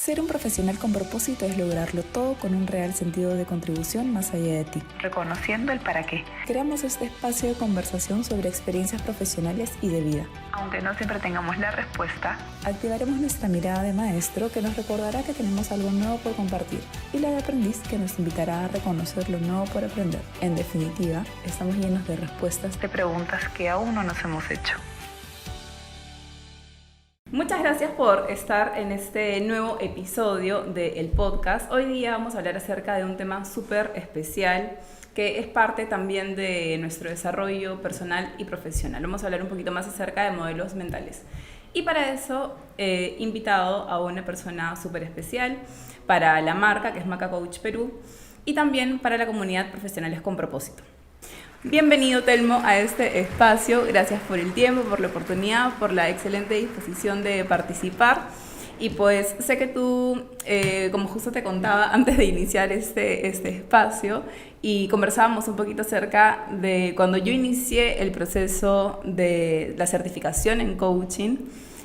Ser un profesional con propósito es lograrlo todo con un real sentido de contribución más allá de ti, reconociendo el para qué. Creamos este espacio de conversación sobre experiencias profesionales y de vida. Aunque no siempre tengamos la respuesta, activaremos nuestra mirada de maestro que nos recordará que tenemos algo nuevo por compartir y la de aprendiz que nos invitará a reconocer lo nuevo por aprender. En definitiva, estamos llenos de respuestas de preguntas que aún no nos hemos hecho. Muchas gracias por estar en este nuevo episodio del podcast. Hoy día vamos a hablar acerca de un tema súper especial que es parte también de nuestro desarrollo personal y profesional. Vamos a hablar un poquito más acerca de modelos mentales. Y para eso he invitado a una persona súper especial para la marca, que es Maca Coach Perú, y también para la comunidad Profesionales con Propósito. Bienvenido, Telmo, a este espacio. Gracias por el tiempo, por la oportunidad, por la excelente disposición de participar. Y pues sé que tú, como justo te contaba antes de iniciar este espacio, y conversábamos un poquito acerca de cuando yo inicié el proceso de la certificación en coaching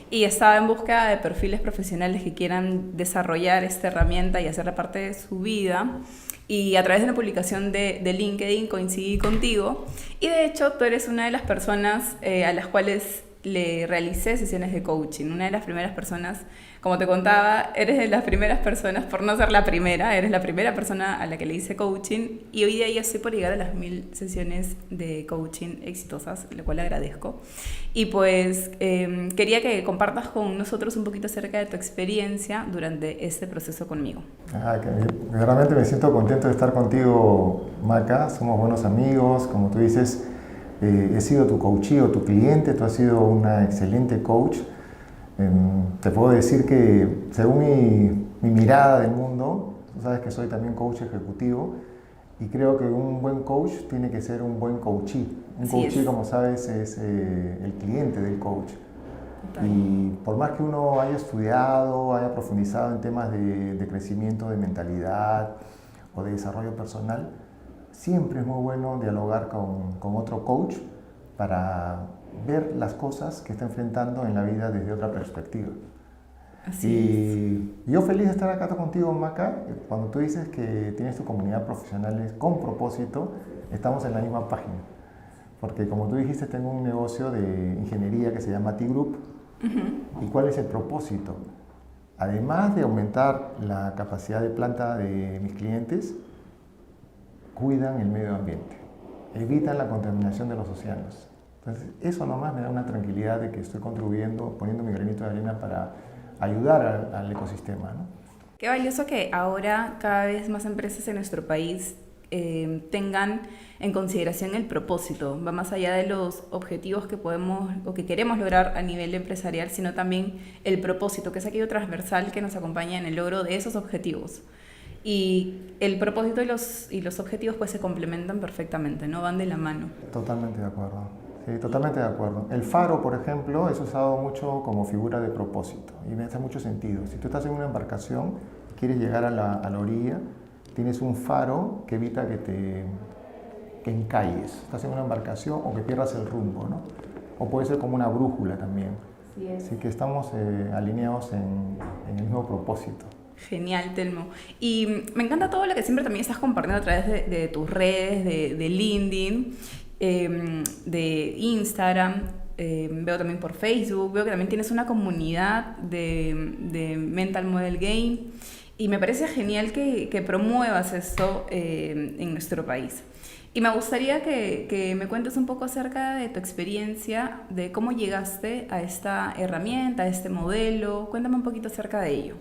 y estaba en búsqueda de perfiles profesionales que quieran desarrollar esta herramienta y hacerla parte de su vida. Y a través de una publicación de LinkedIn coincidí contigo y de hecho tú eres una de las personas a las cuales le realicé sesiones de coaching. Una de las primeras personas, como te contaba, eres de las primeras personas, por no ser la primera, eres la primera persona a la que le hice coaching y hoy día ya estoy por llegar a las 1000 sesiones de coaching exitosas, lo cual agradezco. Y pues quería que compartas con nosotros un poquito acerca de tu experiencia durante este proceso conmigo. Que realmente me siento contento de estar contigo, Maca. Somos buenos amigos, como tú dices. He sido tu coachee o tu cliente, tú has sido una excelente coach. Te puedo decir que según mi mirada del mundo, tú sabes que soy también coach ejecutivo y creo que un buen coach tiene que ser un buen coachee. Un coachee, como sabes, es el cliente del coach. Y por más que uno haya estudiado, haya profundizado en temas de crecimiento de mentalidad o de desarrollo personal, siempre es muy bueno dialogar con otro coach para ver las cosas que está enfrentando en la vida desde otra perspectiva. Y yo feliz de estar acá contigo, Maca. Cuando tú dices que tienes tu comunidad profesionales con propósito, estamos en la misma página. Porque como tú dijiste, tengo un negocio de ingeniería que se llama T-Group. ¿Y cuál es el propósito? Además de aumentar la capacidad de planta de mis clientes, cuidan el medio ambiente, evitan la contaminación de los océanos. Entonces, eso nomás me da una tranquilidad de que estoy contribuyendo, poniendo mi granito de arena para ayudar al ecosistema, ¿no? Qué valioso que ahora cada vez más empresas en nuestro país tengan en consideración el propósito. Va más allá de los objetivos que podemos o que queremos lograr a nivel empresarial, sino también el propósito, que es aquello transversal que nos acompaña en el logro de esos objetivos. Y el propósito y los objetivos pues se complementan perfectamente, ¿no? Van de la mano. Totalmente de acuerdo. Sí, totalmente de acuerdo. El faro, por ejemplo, es usado mucho como figura de propósito y me hace mucho sentido. Si tú estás en una embarcación, quieres llegar a la orilla, tienes un faro que evita que encalles. Estás en una embarcación o que pierdas el rumbo, ¿no? O puede ser como una brújula también. Sí, así que estamos alineados en el mismo propósito. Genial, Telmo. Y me encanta todo lo que siempre también estás compartiendo a través de tus redes, de LinkedIn, de Instagram, veo también por Facebook, veo que también tienes una comunidad de Mental Model Game y me parece genial que promuevas esto en nuestro país. Y me gustaría que me cuentes un poco acerca de tu experiencia, de cómo llegaste a esta herramienta, a este modelo. Cuéntame un poquito acerca de ello.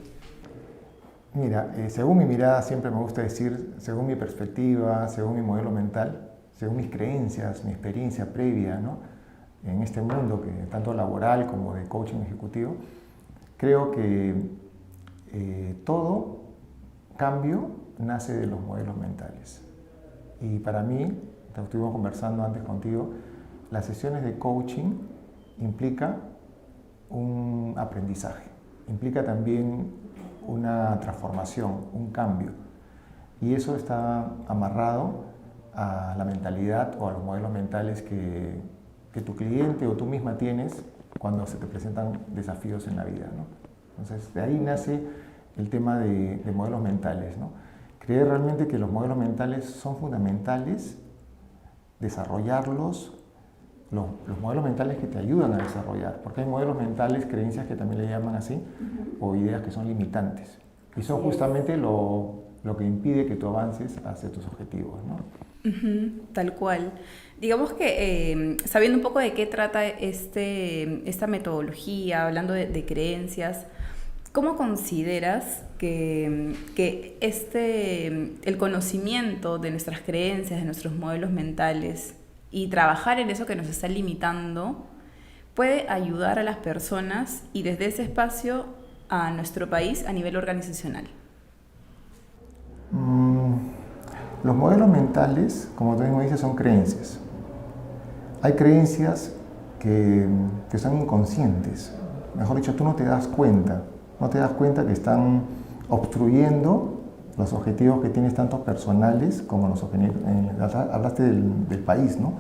Mira, según mi mirada, siempre me gusta decir, según mi perspectiva, según mi modelo mental, según mis creencias, mi experiencia previa, ¿no? En este mundo, que tanto laboral como de coaching ejecutivo, creo que todo cambio nace de los modelos mentales. Y para mí, estuvimos conversando antes contigo, las sesiones de coaching implica un aprendizaje, implica también una transformación, un cambio. Y eso está amarrado a la mentalidad o a los modelos mentales que tu cliente o tú misma tienes cuando se te presentan desafíos en la vida, ¿no? Entonces, de ahí nace el tema de modelos mentales, ¿no? Creer realmente que los modelos mentales son fundamentales, desarrollarlos, los modelos mentales que te ayudan a desarrollar, porque hay modelos mentales, creencias que también le llaman así, o ideas que son limitantes, y son justamente lo que impide que tú avances hacia tus objetivos, ¿no? Tal cual. Digamos que sabiendo un poco de qué trata esta metodología, hablando de creencias, ¿cómo consideras que el conocimiento de nuestras creencias, de nuestros modelos mentales y trabajar en eso que nos está limitando puede ayudar a las personas y desde ese espacio a nuestro país a nivel organizacional? Los modelos mentales, como tú mismo dices, son creencias. Hay creencias que son inconscientes. Mejor dicho, tú no te das cuenta que están obstruyendo los objetivos que tienes, tanto personales como los objetivos. Hablaste del país, ¿no?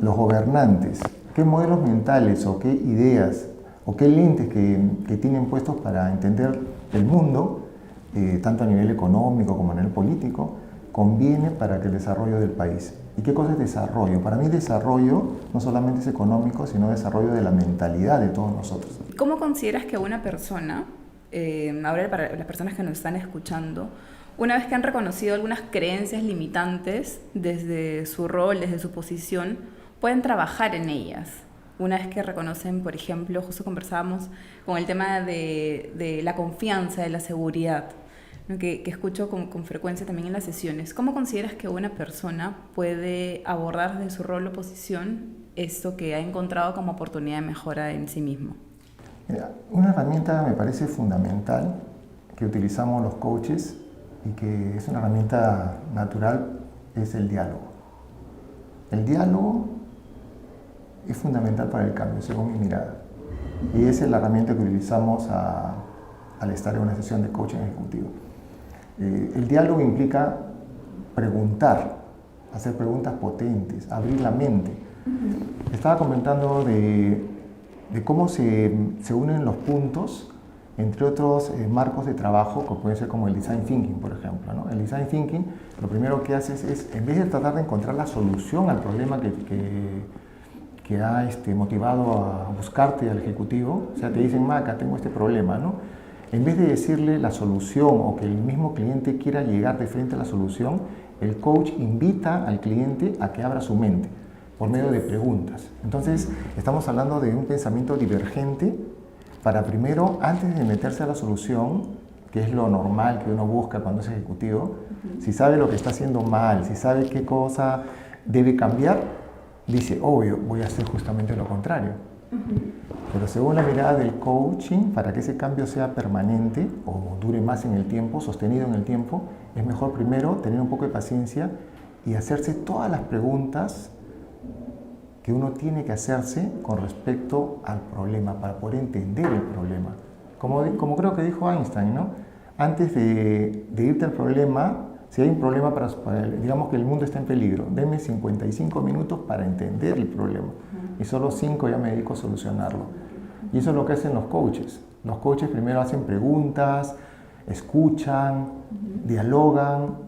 Los gobernantes, ¿qué modelos mentales o qué ideas o qué lentes que tienen puestos para entender el mundo, tanto a nivel económico como a nivel político, conviene para que el desarrollo del país? ¿Y qué cosa es desarrollo? Para mí desarrollo no solamente es económico, sino desarrollo de la mentalidad de todos nosotros. ¿Cómo consideras que una persona, ahora para las personas que nos están escuchando, una vez que han reconocido algunas creencias limitantes desde su rol, desde su posición, pueden trabajar en ellas? Una vez que reconocen, por ejemplo, justo conversábamos con el tema de la confianza, de la seguridad, ¿no? que escucho con frecuencia también en las sesiones. ¿Cómo consideras que una persona puede abordar desde su rol o posición esto que ha encontrado como oportunidad de mejora en sí mismo? Mira, una herramienta me parece fundamental que utilizamos los coaches y que es una herramienta natural es el diálogo. El diálogo es fundamental para el cambio, según mi mirada. Y esa es la herramienta que utilizamos al estar en una sesión de coaching ejecutivo. El diálogo implica preguntar, hacer preguntas potentes, abrir la mente. Estaba comentando de cómo se unen los puntos, entre otros marcos de trabajo, que puede ser como el design thinking, por ejemplo, ¿no? El design thinking, lo primero que haces es, en vez de tratar de encontrar la solución al problema que ha motivado a buscarte al ejecutivo, o sea, te dicen, Maca, tengo este problema, ¿no? En vez de decirle la solución o que el mismo cliente quiera llegar de frente a la solución, el coach invita al cliente a que abra su mente por medio de preguntas. Entonces, estamos hablando de un pensamiento divergente para primero, antes de meterse a la solución, que es lo normal que uno busca cuando es ejecutivo, si sabe lo que está haciendo mal, si sabe qué cosa debe cambiar, dice, obvio, voy a hacer justamente lo contrario. Pero según la mirada del coaching, para que ese cambio sea permanente o dure más en el tiempo, sostenido en el tiempo, es mejor primero tener un poco de paciencia y hacerse todas las preguntas que uno tiene que hacerse con respecto al problema, para poder entender el problema. Como creo que dijo Einstein, ¿no? Antes de irte al problema, si hay un problema, digamos que el mundo está en peligro, denme 55 minutos para entender el problema. Y solo 5 ya me dedico a solucionarlo. Y eso es lo que hacen los coaches. Los coaches primero hacen preguntas, escuchan, dialogan,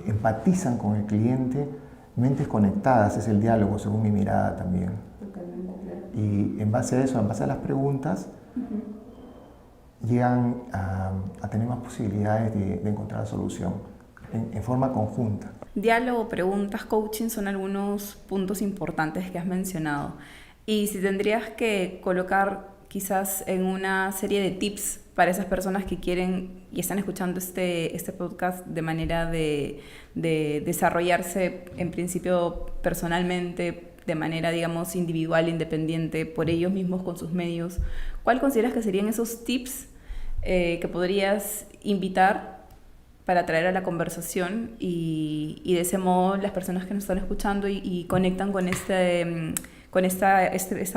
empatizan con el cliente. Mentes conectadas es el diálogo, según mi mirada también. Totalmente, claro. Y en base a eso, en base a las preguntas, llegan a tener más posibilidades de encontrar la solución en forma conjunta. Diálogo, preguntas, coaching son algunos puntos importantes que has mencionado. Y si tendrías que colocar quizás en una serie de tips para esas personas que quieren y están escuchando este podcast de manera de desarrollarse en principio personalmente, de manera, digamos, individual, independiente, por ellos mismos, con sus medios, ¿cuál consideras que serían esos tips que podrías invitar para traer a la conversación y de ese modo las personas que nos están escuchando y conectan con esta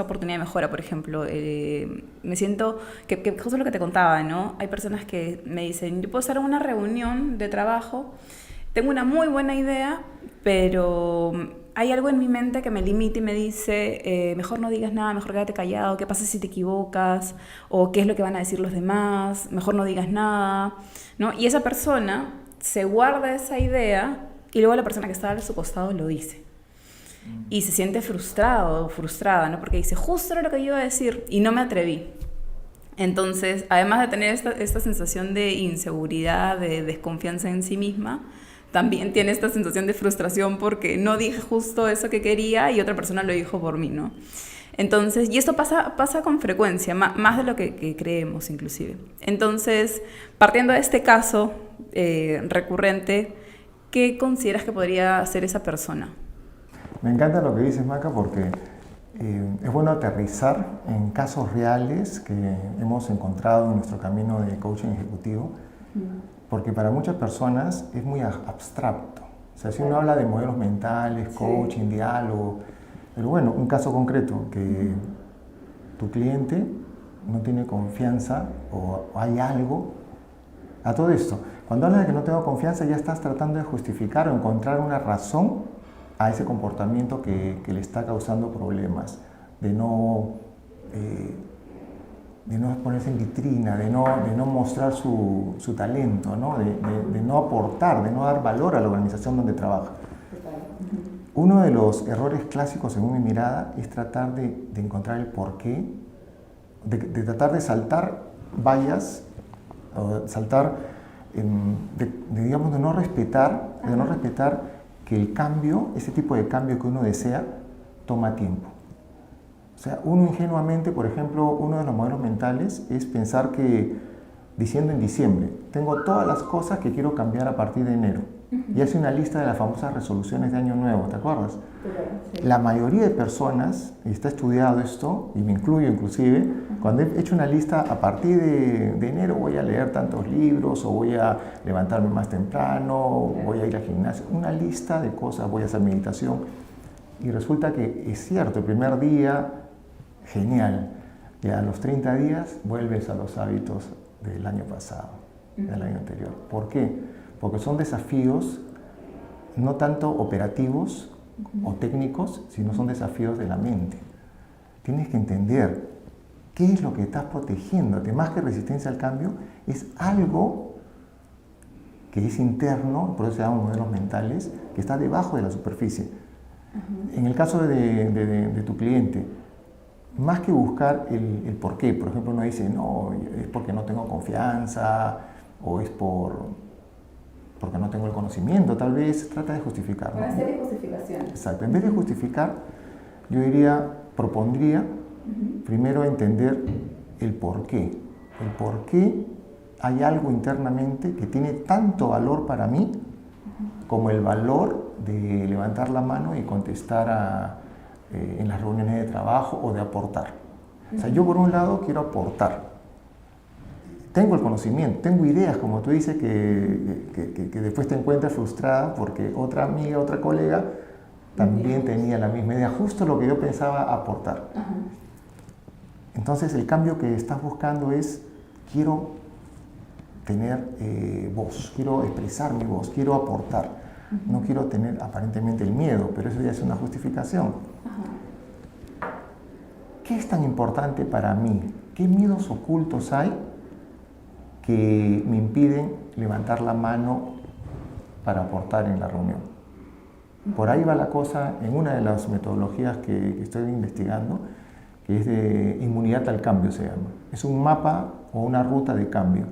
oportunidad de mejora? Por ejemplo, me siento que justo lo que te contaba, ¿no? Hay personas que me dicen, yo puedo estar en una reunión de trabajo, tengo una muy buena idea, pero hay algo en mi mente que me limita y me dice, mejor no digas nada, mejor quédate callado, ¿qué pasa si te equivocas? ¿O qué es lo que van a decir los demás? Mejor no digas nada, ¿no? Y esa persona se guarda esa idea y luego la persona que está a su costado lo dice. Y se siente frustrado o frustrada, ¿no? Porque dice, justo era lo que yo iba a decir y no me atreví. Entonces, además de tener esta sensación de inseguridad, de desconfianza en sí misma, también tiene esta sensación de frustración porque no dije justo eso que quería y otra persona lo dijo por mí, ¿no? Entonces, y esto pasa con frecuencia, más de lo que creemos inclusive. Entonces, partiendo de este caso recurrente, ¿qué consideras que podría hacer esa persona? Me encanta lo que dices, Maca, porque es bueno aterrizar en casos reales que hemos encontrado en nuestro camino de coaching ejecutivo, porque para muchas personas es muy abstracto. O sea, si uno habla de modelos mentales, coaching, diálogo, pero bueno, un caso concreto, que tu cliente no tiene confianza o hay algo a todo esto. Cuando hablas de que no tengo confianza, ya estás tratando de justificar o encontrar una razón a ese comportamiento que le está causando problemas, de no ponerse en vitrina, de no mostrar su talento, ¿no? De no aportar, de no dar valor a la organización donde trabaja. Uno de los errores clásicos, según mi mirada, es tratar de encontrar el porqué, de tratar de saltar vallas, o saltar, digamos, de no respetar que el cambio, ese tipo de cambio que uno desea, toma tiempo. O sea, uno ingenuamente, por ejemplo, uno de los modelos mentales es pensar que, diciendo en diciembre, tengo todas las cosas que quiero cambiar a partir de enero. Y hace una lista de las famosas resoluciones de Año Nuevo, ¿te acuerdas? Sí. La mayoría de personas, y está estudiado esto, y me incluyo inclusive, cuando he hecho una lista, a partir de enero voy a leer tantos libros, o voy a levantarme más temprano, voy a ir al gimnasio, una lista de cosas, voy a hacer meditación. Y resulta que es cierto, el primer día, genial, y a los 30 días vuelves a los hábitos del año pasado, del año anterior. ¿Por qué? Porque son desafíos no tanto operativos o técnicos, sino son desafíos de la mente. Tienes que entender qué es lo que estás protegiéndote, más que resistencia al cambio, es algo que es interno, por eso se llaman modelos mentales, que está debajo de la superficie. En el caso de tu cliente, más que buscar el por qué, por ejemplo, uno dice, no, es porque no tengo confianza, o es porque no tengo el conocimiento, tal vez trata de justificar. Una serie de justificaciones. Exacto. En vez de justificar, yo propondría primero entender el por qué. El por qué hay algo internamente que tiene tanto valor para mí como el valor de levantar la mano y contestar en las reuniones de trabajo o de aportar. O sea, yo por un lado quiero aportar. Tengo el conocimiento, tengo ideas, como tú dices, que después te encuentras frustrada porque otra amiga, otra colega también tenía la misma idea, justo lo que yo pensaba aportar. Entonces el cambio que estás buscando es, quiero tener voz, quiero expresar mi voz, quiero aportar. No quiero tener aparentemente el miedo, pero eso ya es una justificación. ¿Qué es tan importante para mí? ¿Qué miedos ocultos hay que me impiden levantar la mano para aportar en la reunión? Por ahí va la cosa en una de las metodologías que estoy investigando, que es de inmunidad al cambio, se llama. Es un mapa o una ruta de cambio,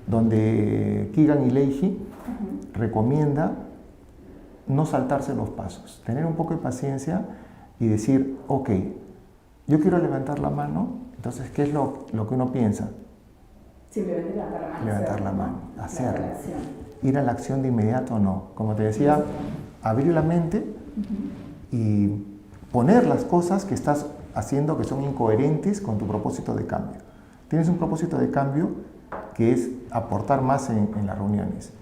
donde Keegan y Leahy recomienda no saltarse los pasos, tener un poco de paciencia y decir, ok, yo quiero levantar la mano, entonces, ¿qué es lo que uno piensa? Simplemente levantar la mano. Levantar la mano, hacerlo. Ir a la acción de inmediato o no. Como te decía, abrir la mente y poner las cosas que estás haciendo que son incoherentes con tu propósito de cambio. Tienes un propósito de cambio que es aportar más en las reuniones.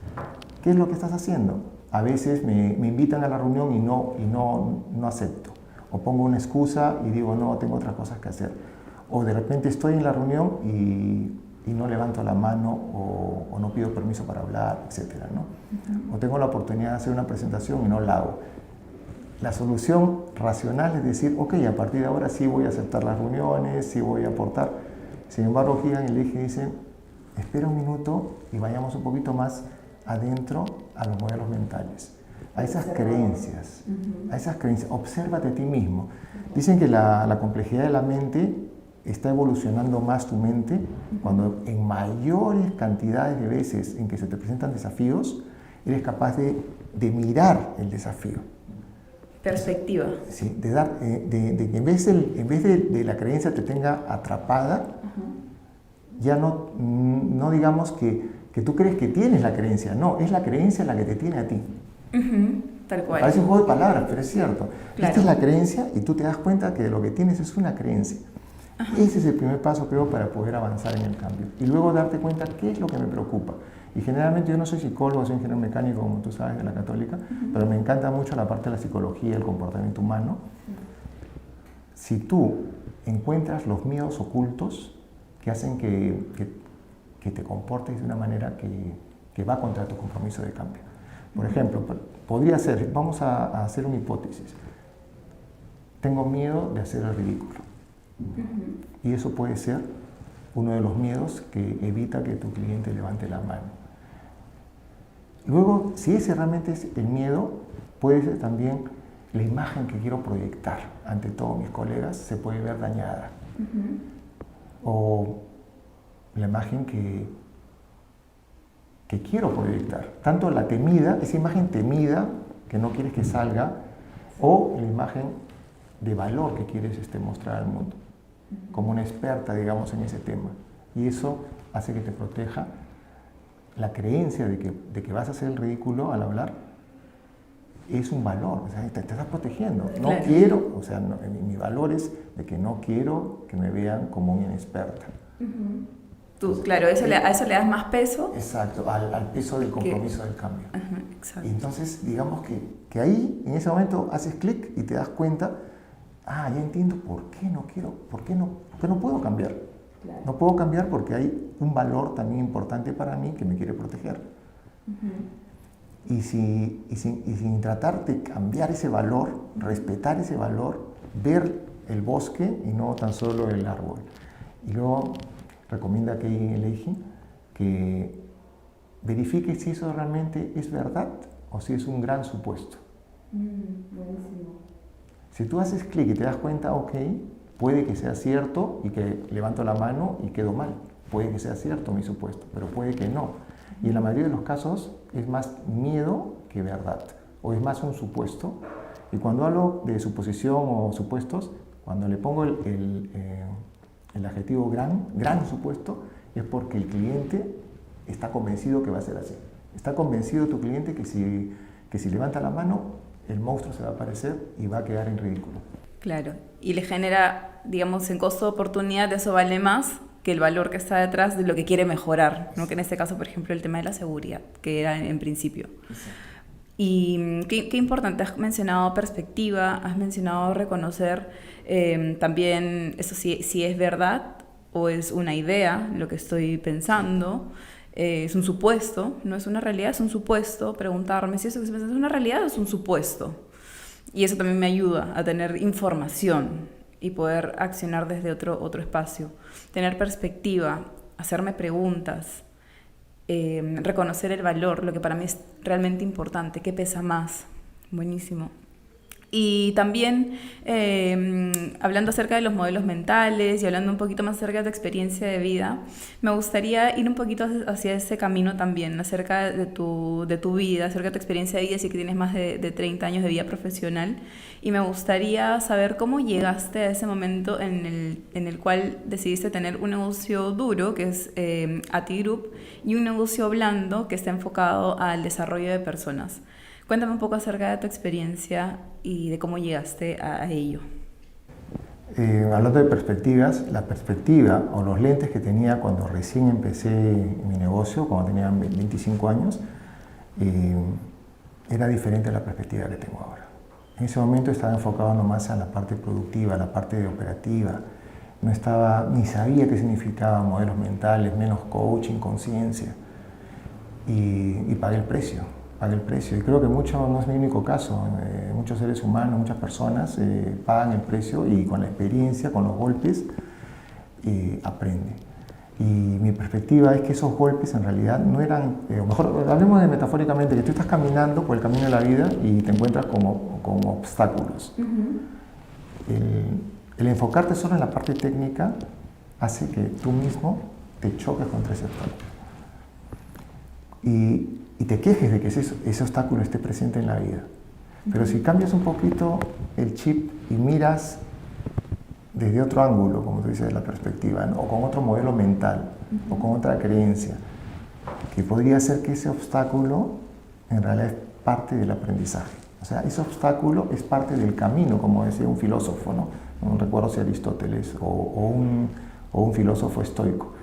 ¿Qué es lo que estás haciendo? A veces me invitan a la reunión y no acepto. O pongo una excusa y digo, no, tengo otras cosas que hacer. O de repente estoy en la reunión y no levanto la mano o no pido permiso para hablar, etc., ¿no? O tengo la oportunidad de hacer una presentación y no la hago. la solución racional es decir, ok, a partir de ahora sí voy a aceptar las reuniones, sí voy a aportar. Sin embargo, giran el eje y dicen, espera un minuto y vayamos un poquito más adentro a los modelos mentales, a esas creencias, obsérvate a ti mismo. Dicen que la complejidad de la mente está evolucionando más tu mente cuando en mayores cantidades de veces en que se te presentan desafíos, eres capaz de mirar el desafío. Perspectiva. Sí, de que en vez de la creencia te tenga atrapada, ya no digamos que tú crees que tienes la creencia, no, es la creencia la que te tiene a ti. Tal cual. Parece un juego de palabras, pero es cierto. Claro. Esta es la creencia y tú te das cuenta que lo que tienes es una creencia. Ese es el primer paso, creo, para poder avanzar en el cambio. Y luego darte cuenta qué es lo que me preocupa. Y generalmente yo no soy psicólogo, soy ingeniero mecánico, como tú sabes, de la Católica, pero me encanta mucho la parte de la psicología, el comportamiento humano. Si tú encuentras los miedos ocultos que hacen que te comportes de una manera que va contra tu compromiso de cambio. Por ejemplo, podría ser, vamos a hacer una hipótesis. Tengo miedo de hacer el ridículo. Y eso puede ser uno de los miedos que evita que tu cliente levante la mano. Luego, si ese realmente es el miedo, puede ser también la imagen que quiero proyectar ante todos mis colegas se puede ver dañada. O la imagen que quiero proyectar. Tanto la temida, esa imagen temida que no quieres que salga, o la imagen de valor que quieres mostrar al mundo, como una experta, digamos, en ese tema. Y eso hace que te proteja la creencia de que vas a hacer el ridículo al hablar. Es un valor, o sea, te estás protegiendo. No claro. quiero, o sea, mi valor es de que no quiero que me vean como una inexperta. Tú, claro, a eso le das más peso. Exacto, al peso del compromiso del cambio. Exacto. Y entonces, digamos que ahí, en ese momento, haces clic y te das cuenta, ya entiendo por qué no quiero, por qué no puedo cambiar. Claro. No puedo cambiar porque hay un valor también importante para mí que me quiere proteger. Y sin tratar de cambiar ese valor, respetar ese valor, ver el bosque y no tan solo el árbol. Y luego recomienda que el eje que verifique si eso realmente es verdad o si es un gran supuesto. Buenísimo. Si tú haces clic y te das cuenta, ok, puede que sea cierto y que levanto la mano y quedo mal. Puede que sea cierto mi supuesto, pero puede que no. Y en la mayoría de los casos es más miedo que verdad, o es más un supuesto. Y cuando hablo de suposición o supuestos, cuando le pongo el adjetivo gran supuesto, es porque el cliente está convencido que va a ser así. Está convencido tu cliente que si levanta la mano, el monstruo se va a aparecer y va a quedar en ridículo. Claro, y le genera, digamos, en costo de oportunidad, eso vale más que el valor que está detrás de lo que quiere mejorar, ¿no? Que en este caso, por ejemplo, el tema de la seguridad, que era en principio. Exacto. Y qué importante, has mencionado perspectiva, has mencionado reconocer también eso si es verdad o es una idea, lo que estoy pensando, es un supuesto, no es una realidad, es un supuesto, preguntarme si eso que se piensa es una realidad o es un supuesto. Y eso también me ayuda a tener información y poder accionar desde otro espacio, tener perspectiva, hacerme preguntas, reconocer el valor, lo que para mí es realmente importante, qué pesa más. Buenísimo. Y también hablando acerca de los modelos mentales y hablando un poquito más acerca de tu experiencia de vida, me gustaría ir un poquito hacia ese camino también, acerca de tu vida, acerca de tu experiencia de vida, así que tienes más de 30 años de vida profesional, y me gustaría saber cómo llegaste a ese momento en el cual decidiste tener un negocio duro, que es ATI Group, y un negocio blando que está enfocado al desarrollo de personas. Cuéntame un poco acerca de tu experiencia y de cómo llegaste a ello. Hablando de perspectivas, la perspectiva o los lentes que tenía cuando recién empecé mi negocio, cuando tenía 25 años, era diferente a la perspectiva que tengo ahora. En ese momento estaba enfocado nomás a la parte productiva, a la parte operativa. Ni sabía qué significaba modelos mentales, menos coaching, conciencia. Y pagué el precio. pague el precio. Y creo que mucho no es mi único caso. Muchos seres humanos, muchas personas pagan el precio y con la experiencia, con los golpes, aprende. Y mi perspectiva es que esos golpes en realidad no eran, o mejor, hablemos de metafóricamente, que tú estás caminando por el camino de la vida y te encuentras con obstáculos. El enfocarte solo en la parte técnica hace que tú mismo te choques contra ese obstáculo. Y te quejes de que ese obstáculo esté presente en la vida. Pero si cambias un poquito el chip y miras desde otro ángulo, como tú dices, de la perspectiva, ¿no? O con otro modelo mental, o con otra creencia, que podría ser que ese obstáculo en realidad es parte del aprendizaje. O sea, ese obstáculo es parte del camino, como decía un filósofo, ¿no? No recuerdo si Aristóteles o un filósofo estoico,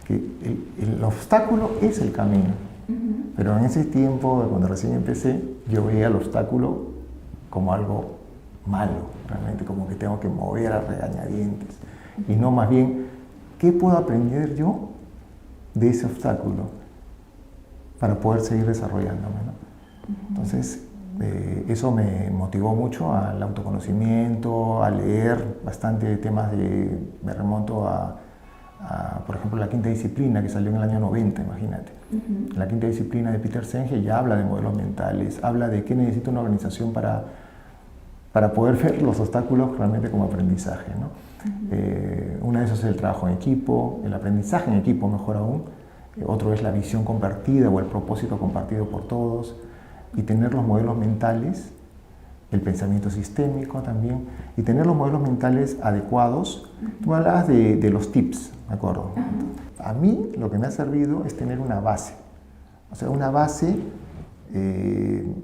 que el obstáculo es el camino. Pero en ese tiempo, cuando recién empecé, yo veía el obstáculo como algo malo, realmente como que tengo que mover a regañadientes. Y no más bien, ¿qué puedo aprender yo de ese obstáculo para poder seguir desarrollándome, ¿no? Entonces, eso me motivó mucho al autoconocimiento, a leer bastante temas me remonto a, por ejemplo, la quinta disciplina que salió en el año 90, imagínate. La quinta disciplina de Peter Senge ya habla de modelos mentales, habla de qué necesita una organización para poder ver los obstáculos realmente como aprendizaje, ¿no? Una de esas es el trabajo en equipo, el aprendizaje en equipo, mejor aún. Otro es la visión compartida o el propósito compartido por todos. Y tener los modelos mentales, el pensamiento sistémico también, y tener los modelos mentales adecuados. Tú me hablabas de los tips, ¿de acuerdo? A mí lo que me ha servido es tener una base, o sea, una base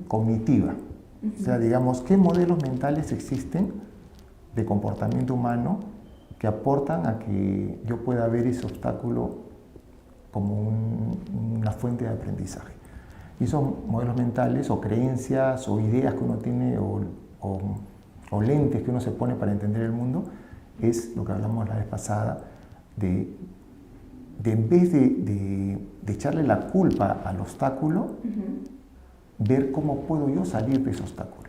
cognitiva. O sea, digamos, ¿qué modelos mentales existen de comportamiento humano que aportan a que yo pueda ver ese obstáculo como una fuente de aprendizaje? Y son modelos mentales o creencias o ideas que uno tiene o lentes que uno se pone para entender el mundo, es lo que hablamos la vez pasada, de en vez de echarle la culpa al obstáculo, ver cómo puedo yo salir de ese obstáculo.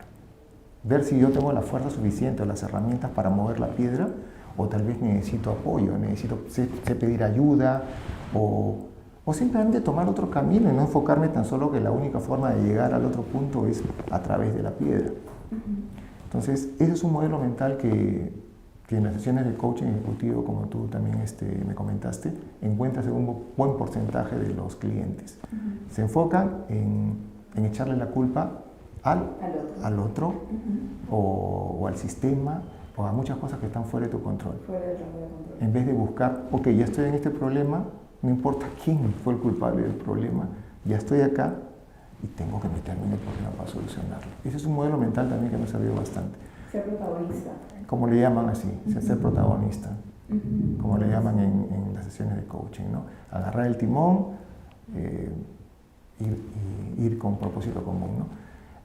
Ver si yo tengo la fuerza suficiente o las herramientas para mover la piedra, o tal vez necesito apoyo, sé pedir ayuda, o simplemente tomar otro camino y no enfocarme tan solo que la única forma de llegar al otro punto es a través de la piedra. Entonces, ese es un modelo mental que en las sesiones de coaching ejecutivo, como tú también me comentaste, encuentras en un buen porcentaje de los clientes. Se enfocan en echarle la culpa al otro o al sistema o a muchas cosas que están fuera de tu control. En vez de buscar, ok, ya estoy en este problema, no importa quién fue el culpable del problema, ya estoy acá y tengo que meterme en el problema para solucionarlo. Ese es un modelo mental también que me ha servido bastante. Ser protagonista. Como le llaman así, ser protagonista, como le llaman en las sesiones de coaching, ¿no? Agarrar el timón y ir con propósito común, ¿no?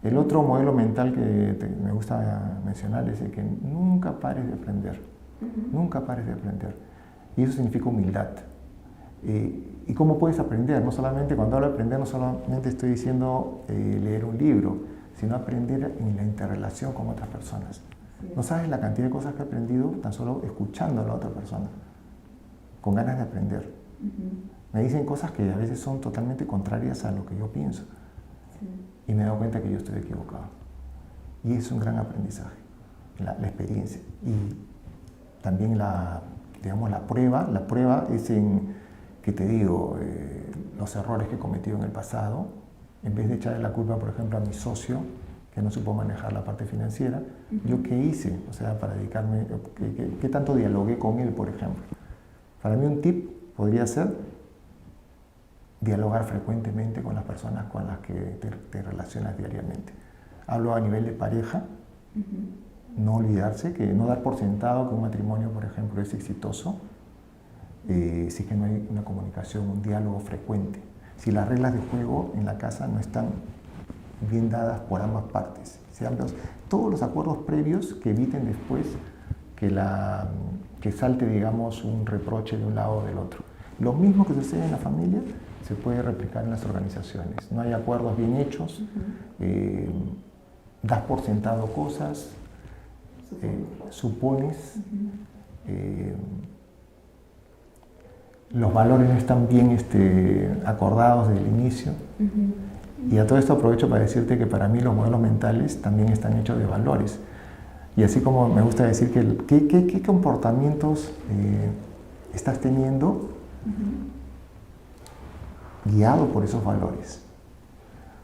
El otro modelo mental que me gusta mencionar es el que nunca pares de aprender, nunca pares de aprender. Y eso significa humildad. ¿Y cómo puedes aprender? No solamente, cuando hablo de aprender, no solamente estoy diciendo leer un libro, sino aprender en la interrelación con otras personas. No sabes la cantidad de cosas que he aprendido tan solo escuchando a la otra persona, con ganas de aprender. Me dicen cosas que a veces son totalmente contrarias a lo que yo pienso. Y me he dado cuenta que yo estoy equivocado. Y es un gran aprendizaje, la experiencia. Y también la prueba es en que te digo, los errores que he cometido en el pasado, en vez de echarle la culpa, por ejemplo, a mi socio, que no supo manejar la parte financiera, ¿yo qué hice? O sea, para dedicarme, ¿qué tanto dialogué con él, por ejemplo? Para mí un tip podría ser dialogar frecuentemente con las personas con las que te relacionas diariamente. Hablo a nivel de pareja, no olvidarse, no dar por sentado que un matrimonio, por ejemplo, es exitoso, si es que no hay una comunicación, un diálogo frecuente. Si las reglas de juego en la casa no están bien dadas por ambas partes. Todos los acuerdos previos que eviten después que salte, digamos, un reproche de un lado o del otro. Lo mismo que sucede en la familia, se puede replicar en las organizaciones. No hay acuerdos bien hechos, das por sentado cosas, supones, los valores no están bien acordados desde el inicio. Y a todo esto aprovecho para decirte que para mí los modelos mentales también están hechos de valores. Y así como me gusta decir qué comportamientos estás teniendo guiado por esos valores,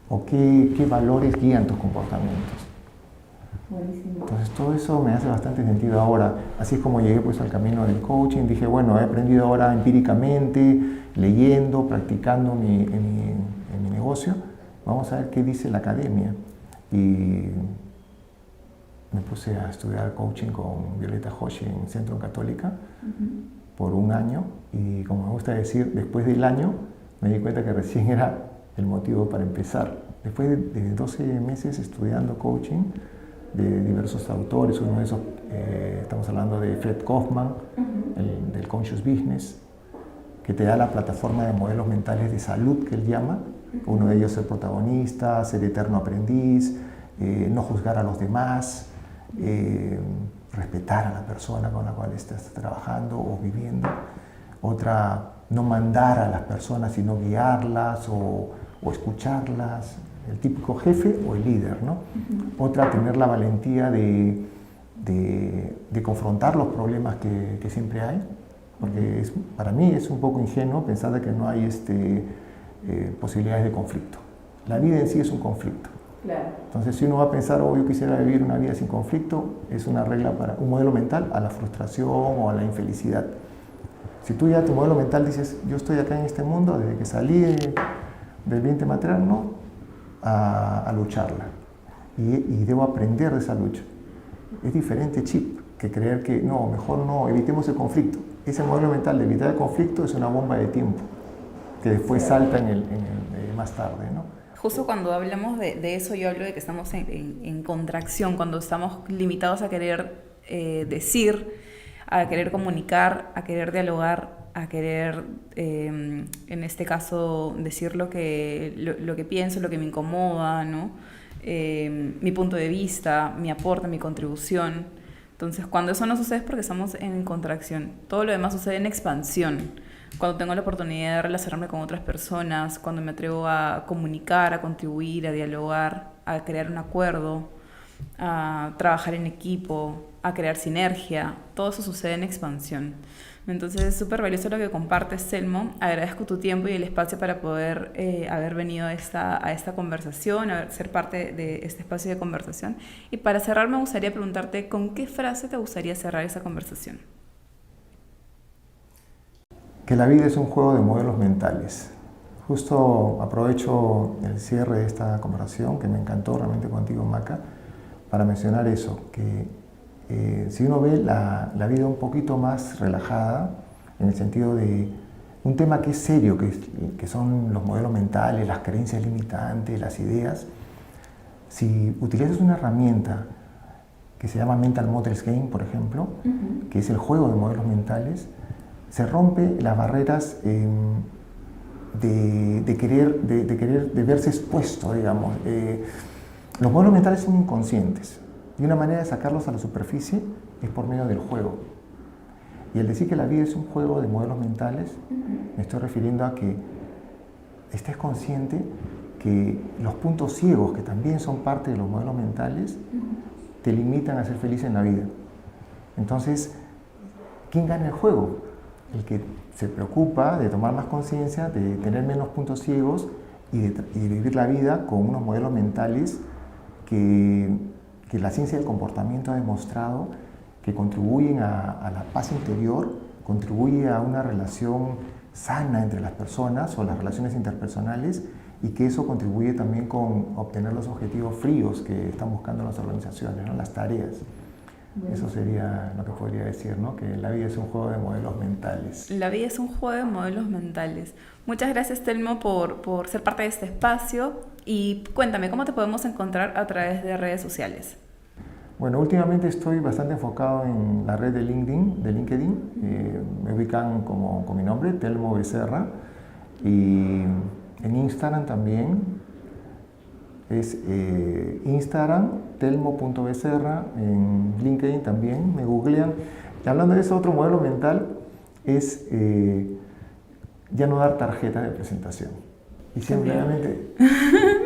o qué valores guían tus comportamientos. Buenísimo. Entonces todo eso me hace bastante sentido ahora. Así es como llegué pues al camino del coaching. Dije, bueno, he aprendido ahora empíricamente, leyendo, practicando en mi negocio. Vamos a ver qué dice la academia. Y me puse a estudiar coaching con Violeta Hoshi en Centro Católica por un año. Y como me gusta decir, después del año me di cuenta que recién era el motivo para empezar. Después de 12 meses estudiando coaching de diversos autores, uno de esos, estamos hablando de Fred Kaufman, del Conscious Business, que te da la plataforma de modelos mentales de salud que él llama. Uno de ellos ser protagonista, ser eterno aprendiz, no juzgar a los demás, respetar a la persona con la cual estás trabajando o viviendo. Otra, no mandar a las personas, sino guiarlas o escucharlas, el típico jefe o el líder, ¿no? Otra, tener la valentía de confrontar los problemas que siempre hay, porque para mí es un poco ingenuo pensar de que no hay posibilidades de conflicto. La vida en sí es un conflicto. Claro. Entonces, si uno va a pensar, yo quisiera vivir una vida sin conflicto, es una regla para un modelo mental a la frustración o a la infelicidad. Si tú ya tu modelo mental dices, yo estoy acá en este mundo desde que salí del vientre materno a lucharla y debo aprender de esa lucha. Es diferente chip que creer que no, mejor no, evitemos el conflicto. Ese modelo mental de evitar el conflicto es una bomba de tiempo que después salta más tarde, ¿no? Justo cuando hablamos de eso, yo hablo de que estamos en contracción, cuando estamos limitados a querer decir, a querer comunicar, a querer dialogar, a querer, en este caso, decir lo que pienso, lo que me incomoda, ¿no? Mi punto de vista, mi aporte, mi contribución. Entonces, cuando eso no sucede es porque estamos en contracción. Todo lo demás sucede en expansión. Cuando tengo la oportunidad de relacionarme con otras personas, cuando me atrevo a comunicar, a contribuir, a dialogar, a crear un acuerdo, a trabajar en equipo, a crear sinergia, todo eso sucede en expansión. Entonces es súper valioso lo que compartes, Telmo. Agradezco tu tiempo y el espacio para poder haber venido a esta conversación, ser parte de este espacio de conversación. Y para cerrar me gustaría preguntarte, ¿con qué frase te gustaría cerrar esa conversación? Que la vida es un juego de modelos mentales. Justo aprovecho el cierre de esta conversación, que me encantó realmente contigo, Maca, para mencionar eso, que si uno ve la vida un poquito más relajada, en el sentido de un tema que es serio, que son los modelos mentales, las creencias limitantes, las ideas, si utilizas una herramienta que se llama Mental Models Game, por ejemplo, que es el juego de modelos mentales, se rompe las barreras de verse expuesto, digamos. Los modelos mentales son inconscientes y una manera de sacarlos a la superficie es por medio del juego. Y al decir que la vida es un juego de modelos mentales, me estoy refiriendo a que estés consciente que los puntos ciegos, que también son parte de los modelos mentales, te limitan a ser feliz en la vida. Entonces, ¿quién gana el juego? El que se preocupa de tomar más conciencia, de tener menos puntos ciegos y de vivir la vida con unos modelos mentales que la ciencia del comportamiento ha demostrado que contribuyen a la paz interior, contribuye a una relación sana entre las personas o las relaciones interpersonales, y que eso contribuye también con obtener los objetivos fríos que están buscando las organizaciones, ¿no? Las tareas. Bueno. Eso sería lo que podría decir, ¿no? Que la vida es un juego de modelos mentales. La vida es un juego de modelos mentales. Muchas gracias, Telmo, por ser parte de este espacio. Y cuéntame, ¿cómo te podemos encontrar a través de redes sociales? Bueno, últimamente estoy bastante enfocado en la red de LinkedIn. Me ubican con mi nombre, Telmo Becerra. Y en Instagram también, es Instagram, telmo.becerra, en LinkedIn también, me googlean. Y hablando de eso, otro modelo mental es ya no dar tarjetas de presentación. Y simplemente,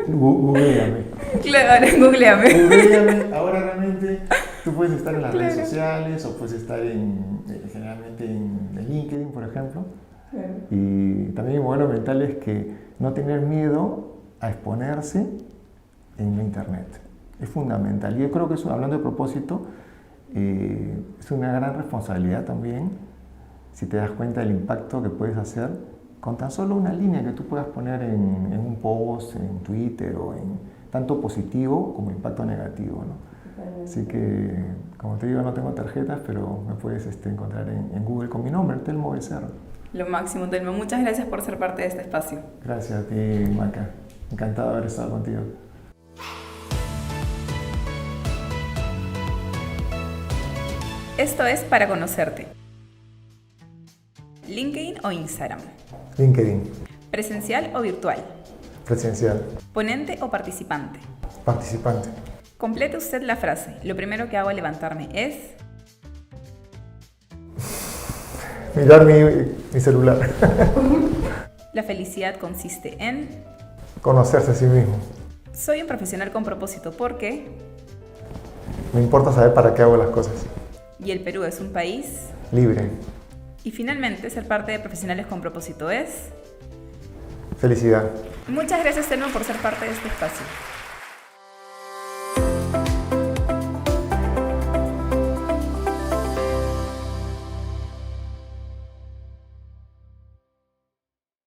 googleame. Claro, googleame. Googleame. Ahora realmente tú puedes estar en las redes sociales o puedes estar generalmente en LinkedIn, por ejemplo. Claro. Y también el modelo mental es que no tener miedo a exponerse en la internet. Es fundamental. Yo creo que eso, hablando de propósito, es una gran responsabilidad también, si te das cuenta del impacto que puedes hacer con tan solo una línea que tú puedas poner en un post, en Twitter o en tanto positivo como impacto negativo, ¿no? Así que, como te digo, no tengo tarjetas, pero me puedes encontrar en Google con mi nombre, Telmo Becerra. Lo máximo, Telmo. Muchas gracias por ser parte de este espacio. Gracias a ti, Maca. Encantado de haber estado contigo. Esto es Para Conocerte. ¿LinkedIn o Instagram? LinkedIn. ¿Presencial o virtual? Presencial. ¿Ponente o participante? Participante. Complete usted la frase. Lo primero que hago al levantarme es... Mirar mi celular. La felicidad consiste en... Conocerse a sí mismo. Soy un profesional con propósito porque... Me importa saber para qué hago las cosas. ¿Y el Perú es un país? Libre. Y finalmente, ser parte de Profesionales con Propósito es... Felicidad. Muchas gracias, Telmo, por ser parte de este espacio.